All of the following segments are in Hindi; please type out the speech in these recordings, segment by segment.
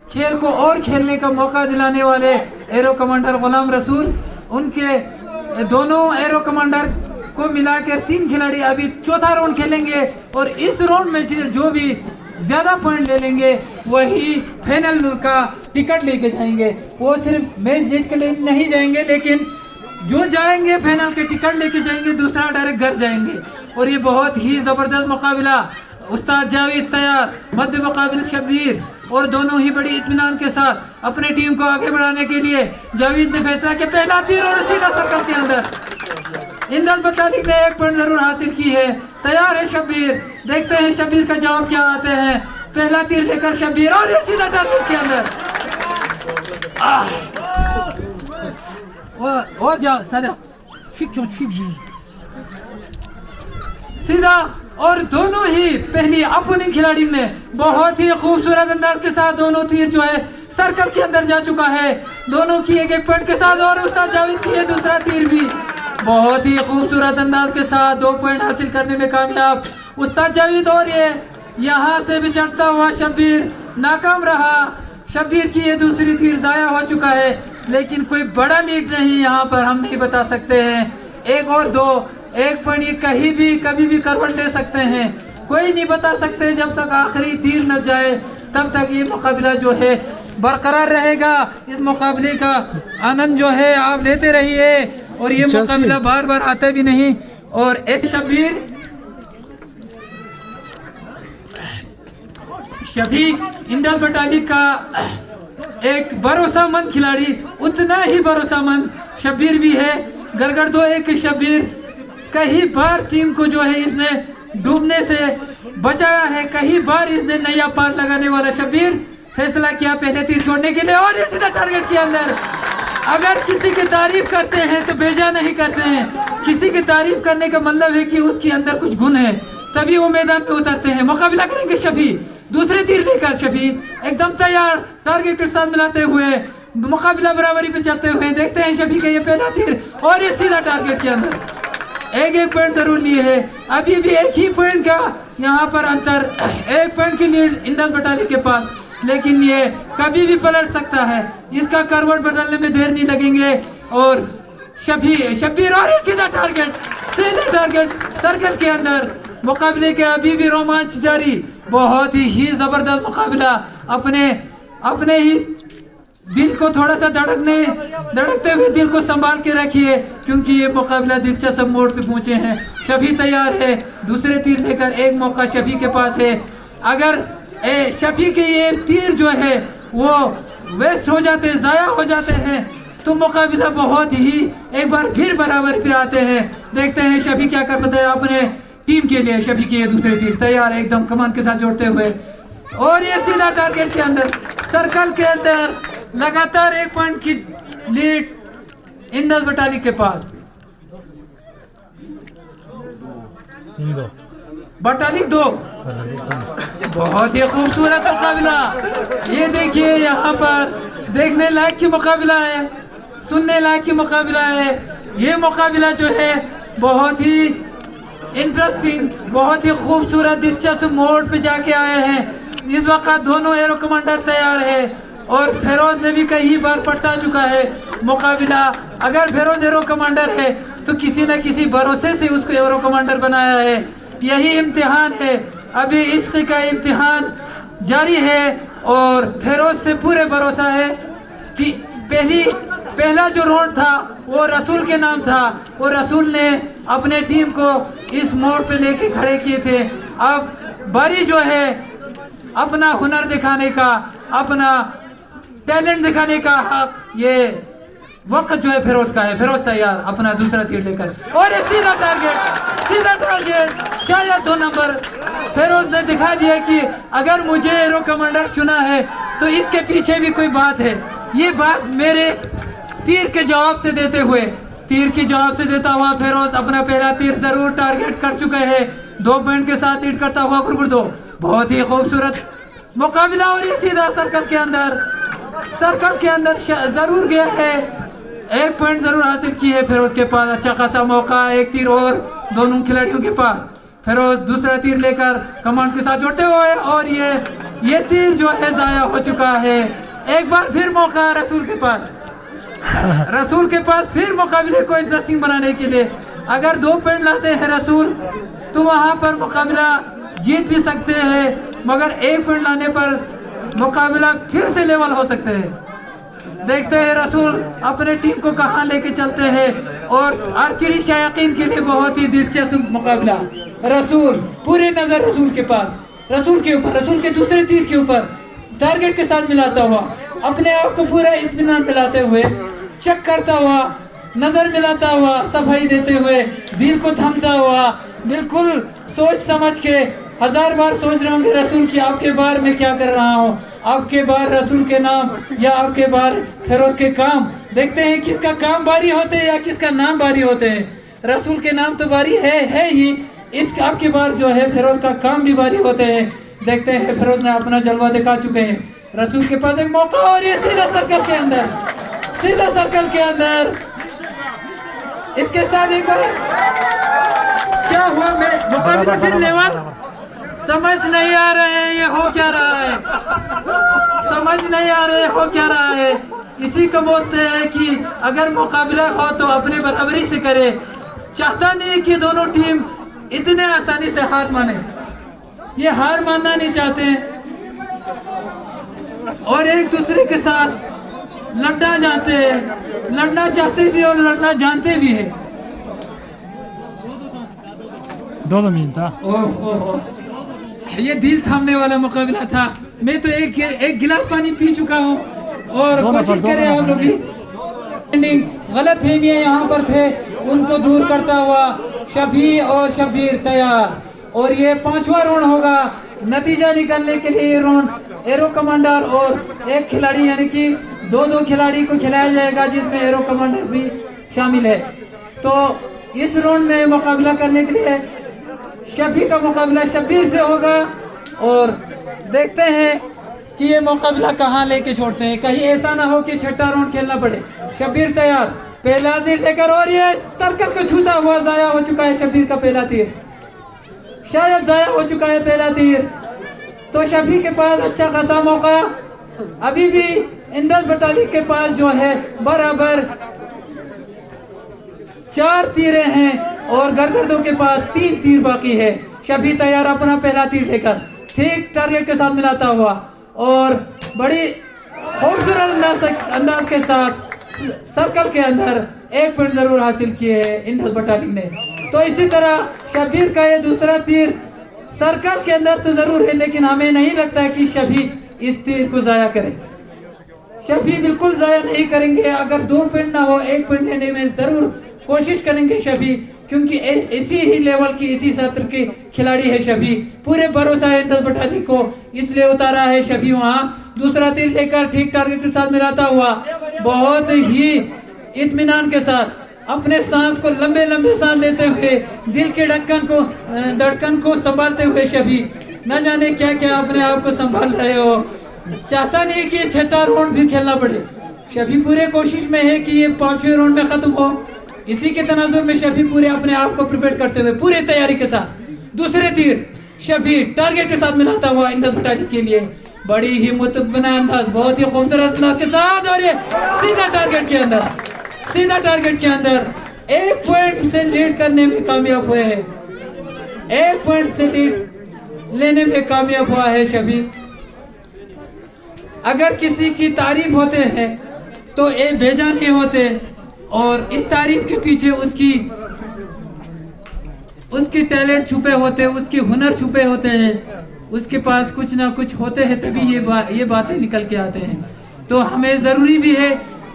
खेल को और खेलने का मौका दिलाने वाले एरो कमांडर गुलाम रसूल, उनके दोनों एरो कमांडर को मिलाकर 3 खिलाड़ी अभी चौथा राउंड खेलेंगे और इस राउंड में जो भी ज्यादा पॉइंट ले लेंगे वही फाइनल का टिकट लेके जाएंगे। वो सिर्फ मैच जीत के लिए नहीं जाएंगे, लेकिन जो जाएंगे फाइनल के टिकट लेके जाएंगे, दूसरा डायरेक्ट घर जाएंगे। और ये बहुत ही जबरदस्त मुकाबला, उस्ताद जावेद तैयार, मध्य मुकाबिल शब्बीर, और दोनों ही बड़ी इत्मीनान के साथ अपने टीम को आगे बढ़ाने के लिए जावेद ने फैसला किया पहला तीर और सीधा सर्कल के अंदर। इंदल बटालिक ने 1 पॉइंट जरूर हासिल की है। तैयार है शब्बीर, देखते हैं शब्बीर का जवाब क्या आते हैं। पहला तीर लेकर शब्बीर और ये सीधा टारगेट के अंदर। वो जाओ सदा सीधा, और दोनों ही पहली ओपनिंग खिलाड़ी ने बहुत ही खूबसूरत अंदाज के साथ दोनों तीर जो है सर्कल के अंदर जा चुका है, दोनों की 1-1 पॉइंट के साथ। और उस्ताद जावेद की दूसरा तीर भी बहुत ही खूबसूरत अंदाज के साथ 2 पॉइंट हासिल करने में कामयाब उस्ताद जावेद। और ये यहाँ से बिछड़ता हुआ शब्बीर नाकाम रहा। शब्बीर की ये दूसरी तीर जाया हो चुका है, लेकिन कोई बड़ा लीड नहीं यहाँ पर हम नहीं बता सकते हैं। 1 और 2, 1 पॉइंट ये कहीं भी कभी भी करवट ले सकते हैं, कोई नहीं बता सकते। जब तक आखिरी तीर न जाए तब तक ये मुकाबला जो है बरकरार रहेगा। इस मुकाबले का आनंद जो है आप लेते रहिए, और ये मुकाबला बार बार आता भी नहीं। और ऐसे शब्बीर इंदल बटालिक का एक भरोसामंद खिलाड़ी, उतना ही भरोसामंद शब्बीर भी है। गलगड़ 2-1 के शब्बीर कई बार टीम को जो है इसने डूबने से बचाया है, कई बार इसने नया पार लगाने वाला शब्बीर फैसला किया पहले तीर छोड़ने के लिए, और ये सीधा टारगेट के अंदर। अगर किसी की तारीफ करते हैं तो बेजा नहीं करते हैं, किसी की तारीफ करने का मतलब है कि उसके अंदर कुछ गुण है, तभी वो मैदान पे उतरते हैं। मुकाबला करेंगे शब्बीर, दूसरे तीर लेकर शब्बीर एकदम तैयार, टारगेट के साथ मिलाते हुए मुकाबला बराबरी पे चलते हुए। देखते हैं शब्बीर का ये पहला तीर और ये सीधा टारगेट के अंदर। 1-1 पॉइंट जरूर लिए है, अभी भी 1 ही पॉइंट का यहाँ पर अंतर, 1 पॉइंट की लीड इंदल बटालिक के पास, लेकिन ये कभी भी पलट सकता है। इसका करवट बदलने में देर नहीं लगेंगे। और शब्बीर और सीधा टारगेट सर्कल के अंदर। मुकाबले के अभी भी रोमांच जारी, बहुत ही जबरदस्त मुकाबला। अपने ही दिल को थोड़ा सा धड़कते हुए दिल को संभाल के रखिए, क्योंकि ये मुकाबला दिलचस्प मोड़ पे पहुंचे हैं। शफी तैयार है दूसरे तीर लेकर, एक मौका शफी के पास है। अगर शफी के ये तीर जो है वो वेस्ट हो जाते हैं, जाया हो जाते हैं, तो मुकाबला बहुत ही एक बार फिर बराबर पे आते हैं। देखते हैं शफी क्या कर पाता है अपने टीम के लिए। शफी के ये दूसरे तीर तैयार है एकदम कमान के साथ जोड़ते हुए, और ये सीधा टारगेट के अंदर सर्कल के अंदर। लगातार 1 पॉइंट की लीड इंदल बटालिक के पास। बटालिक 2, बहुत ही खूबसूरत मुकाबला। ये देखिए यहाँ पर देखने लायक की मुकाबला है, सुनने लायक की मुकाबला है। ये मुकाबला जो है बहुत ही इंटरेस्टिंग, बहुत ही खूबसूरत दिलचस्प मोड़ पे जाके आए हैं। इस वक्त दोनों एरो कमांडर तैयार है, और फिरोज ने भी कई बार पटा चुका है मुकाबला। अगर फिरोज एरो कमांडर है तो किसी न किसी भरोसे से उसको एरो कमांडर बनाया है। यही इम्तिहान है, अभी इश्क का इम्तिहान जारी है, और फिरोज से पूरे भरोसा है कि पहला जो राउंड था वो रसूल के नाम था, और रसूल ने अपने टीम को इस मोड़ पे लेके खड़े किए थे। अब बारी जो है अपना हुनर दिखाने का, अपना टैलेंट दिखाने का ये वक्त जो है फिरोज का है। फिरोज तैयार अपना दूसरा तीर लेकर, और ये सीधा टारगेट शायद 2 नंबर। फिरोज ने दिखा दिया कि अगर मुझे एरो कमांडर चुना है तो इसके पीछे भी कोई बात है। ये बात मेरे तीर के जवाब से देता हुआ फिरोज अपना पहला तीर जरूर टारगेट कर चुके हैं। 2 पॉइंट के साथ लीड करता हुआ गुरगुर 2। बहुत ही खूबसूरत मुकाबला, और ये सीधा सर्कल के अंदर जरूर गया है। 1 पॉइंट जरूर हासिल की है फिरोज के पास। अच्छा खासा मौका, 1 तीर और दोनों खिलाड़ियों के पास। फिरोज दूसरा तीर लेकर कमांड के साथ जोड़ते हुए, और ये ये तीर जो है जाया हो चुका है। एक बार फिर मौका है रसूल के पास, रसूल के पास फिर मुकाबले को इंटरेस्टिंग बनाने के लिए। अगर 2 पॉइंट लाते हैं रसूल तो वहाँ पर मुकाबला जीत भी सकते हैं, मगर 1 पॉइंट लाने पर मुकाबला फिर से लेवल हो सकते हैं। देखते हैं रसूल अपने टीम को कहाँ लेके चलते हैं। और आर्चरी शायकीन के लिए बहुत ही दिलचस्प मुकाबला। रसूल पूरी नजर रसूल के पास, रसूल के ऊपर, रसूल के दूसरे तीर के ऊपर टारगेट के साथ मिलाता हुआ, अपने आप को पूरा इत्मीनान मिलाते हुए, चेक करता हुआ, नजर मिलाता हुआ, सफाई देते हुए, दिल को थमता हुआ, बिल्कुल सोच समझ के 1000 बार सोच रहे होंगे रसूल की आपके बार में क्या कर रहा हूँ, आपके बार रसूल के नाम या आपके बार फिरोज के काम। देखते हैं किसका काम बारी होते हैं या किसका नाम बारी होते हैं। रसूल के नाम तो बारी है ही, इस आपकी बार जो है फिरोज का काम भी बारी होते हैं। देखते हैं फिरोज ने अपना जलवा दिखा चुके हैं। रसूल के पास एक मौका और ये सीधा सर्कल के अंदर, सीधा सर्कल के अंदर। इसके साथ एक बार क्या हुआ, मैं मुकाबला फिर लेवल, समझ नहीं आ रहे हैं ये हो क्या रहा है, समझ नहीं आ रहे हो क्या रहा है। इसी को बोलते हैं कि अगर मुकाबला हो तो अपने बराबरी से करे। चाहता नहीं कि दोनों टीम इतने आसानी से हार माने, ये हार मानना नहीं चाहते और एक दूसरे के साथ लड़ना जानते हैं, लड़ना चाहते भी और लड़ना जानते भी है। 2 minuti. ओह, ये दिल थामने वाला मुकाबला था। मैं तो एक गिलास पानी पी चुका हूँ और कोशिश करें हम लोग भी। गलत फहमियाँ यहाँ पर थे, उनको दूर करता हुआ शफी और शब्बीर तैयार। और ये 5वां राउंड होगा। नतीजा निकालने के लिए ये राउंड एरो कमांडर और एक खिलाड़ी यानी कि 2-2 खिलाड़ी को खिलाया जाएगा, जिसमें एरो कमांडर भी शामिल है। तो इस राउंड में मुकाबला करने के लिए शफी का मुकाबला शब्बीर से होगा और देखते हैं कि ये मुकाबला कहाँ लेके छोड़ते हैं। कहीं ऐसा ना हो कि 6ठा राउंड खेलना पड़े। शब्बीर तैयार, पहला तीर लेकर, और ये सर्कल को छूता हुआ जाया हो चुका है शब्बीर का पहला तीर, शायद जाया हो चुका है पहला तीर। तो शफी के पास अच्छा खासा मौका, अभी भी इंदस बटाली के पास जो है बराबर 4 तीरें हैं और गरगर्दों के पास 3 तीर बाकी है। शफी तैयार अपना पहला तीर लेकर ठीक टारगेट के साथ मिलाता हुआ और बड़ी खूबसूरत अंदाज के साथ सर्कल के अंदर 1 पॉइंट जरूर हासिल किए हैं इंदस बटाली ने। तो इसी तरह शब्बीर का ये दूसरा तीर सर्कल के अंदर तो जरूर है, लेकिन हमें नहीं लगता कि शफी इस तीर को जाया करे। शफी बिल्कुल जाया नहीं करेंगे। अगर 2 पॉइंट ना हो, 1 पॉइंट लेने में जरूर कोशिश करेंगे शफी, क्योंकि इसी ही लेवल की, इसी सत्र के खिलाड़ी है शफी। पूरे भरोसा है इंदस बटाली को, इसलिए उतारा है शफी। वहाँ दूसरा तीर लेकर ठीक टारगेट के साथ मिलाता हुआ, बहुत ही इत्मीनान के साथ अपने सांस को लंबे लंबे सांस लेते हुए, दिल के धड़कन को संभालते हुए शफी न जाने क्या क्या अपने आप को संभाल रहे हो। चाहता नहीं कि 6ठा राउंड भी खेलना पड़े। शफी पूरे कोशिश में है कि ये 5वें राउंड में खत्म हो। इसी के तनाजुर में शफी पूरे अपने आप को प्रिपेयर करते हुए पूरे तैयारी के साथ दूसरे तीर शफी टारगेट के साथ मिलाता हुआ इंदस बटाली के लिए बड़ी ही मुतबना अंदाज, बहुत ही खूबसूरत अंदाज के साथ, और ये सीधा टारगेट के अंदर, सीधा टारगेट के अंदर 1 पॉइंट से लीड करने में कामयाब हुए हैं। 1 पॉइंट से लीड लेने में कामयाब हुआ है शफी। अगर किसी की तारीफ होते हैं तो ये भेजा नहीं होते, और इस तारीफ के पीछे उसकी टैलेंट छुपे होते हैं, उसके हुनर छुपे होते हैं, उसके पास कुछ ना कुछ होते हैं, तभी ये बातें निकल के आते हैं। तो हमें ज़रूरी भी है,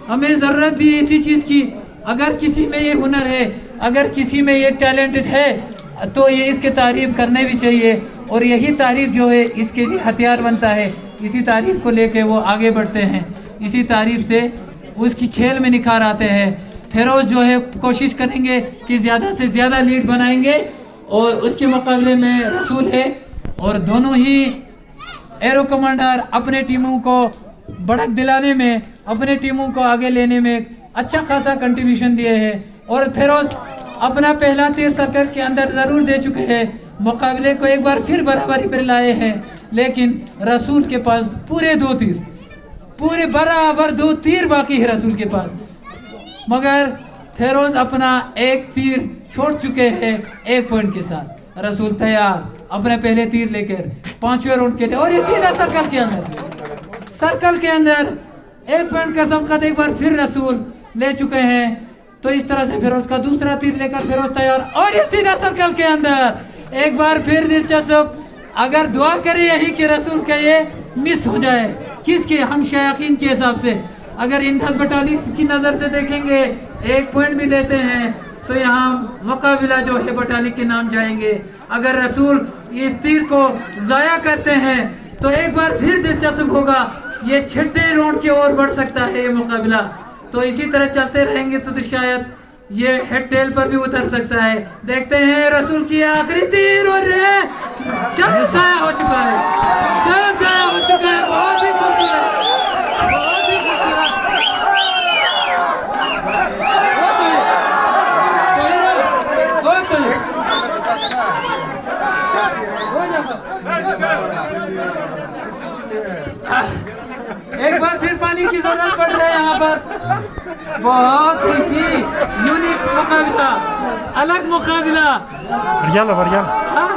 हमें ज़रूरत भी है इसी चीज़ की। अगर किसी में ये हुनर है, अगर किसी में ये टैलेंटेड है, तो ये इसके तारीफ करने भी चाहिए, और यही तारीफ जो है इसके लिए हथियार बनता है। इसी तारीफ को लेके वो आगे बढ़ते हैं, इसी तारीफ से उसकी खेल में निखार आते हैं। फिरोज जो है कोशिश करेंगे कि ज़्यादा से ज़्यादा लीड बनाएंगे, और उसके मुकाबले में रसूल है, और दोनों ही एरो कमांडर अपने टीमों को बढ़त दिलाने में, अपने टीमों को आगे लेने में अच्छा खासा कंट्रीब्यूशन दिए हैं। और फिरोज अपना पहला तीर सर्कल के अंदर ज़रूर दे चुके हैं, मुकाबले को एक बार फिर बराबरी पर लाए हैं। लेकिन रसूल के पास पूरे 2 तीर, पूरे बराबर 2 तीर बाकी है रसूल के पास, मगर फेरोज अपना 1 तीर छोड़ चुके हैं 1 पॉइंट के साथ। रसूल तैयार अपने पहले तीर लेकर 5वें राउंड के लिए, और ये सीधा सर्कल के अंदर 1 पॉइंट का सबकत एक बार फिर रसूल ले चुके हैं। तो इस तरह से फिरोज का दूसरा तीर लेकर फिरोज तैयार, और ये सीधा सर्कल के अंदर एक बार फिर दिलचस्प। अगर दुआ करें यही कि रसूल का ये मिस हो जाए, किसके, हम शायकीन के हिसाब से। अगर इंडस बटालिक की नज़र से देखेंगे 1 पॉइंट भी लेते हैं तो यहाँ मुकाबला जो है बटालिक के नाम जाएंगे। अगर रसूल इस तीर को ज़ाया करते हैं तो एक बार फिर दिलचस्प होगा, ये 6ठे राउंड की ओर बढ़ सकता है ये मुकाबला। तो इसी तरह चलते रहेंगे तो शायद ये हेड टेल पर भी उतर सकता है। देखते हैं रसूल की आखिरी तीर, और शायद ज़ाया हो चुका है, बहुत ही खूबसूरत, बहुत ही खूबसूरत। एक बार फिर पानी की जरूरत पड़ रही है यहाँ पर। बहुत ही यूनिक मुकाबला, अलग मुकाबला। Varjala.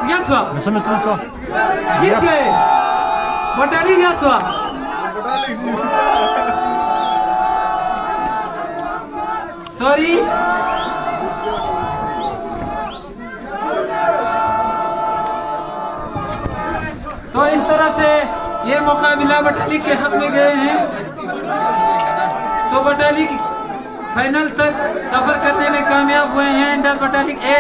Gatwa Misto. जीत गए बटाली गाथवा। सॉरी, तो इस तरह से ये मुकाबला बटाली के हक में गए हैं। तो बटाली फाइनल तक सफर करने में कामयाब हुए हैं। इंडस बटालिक ए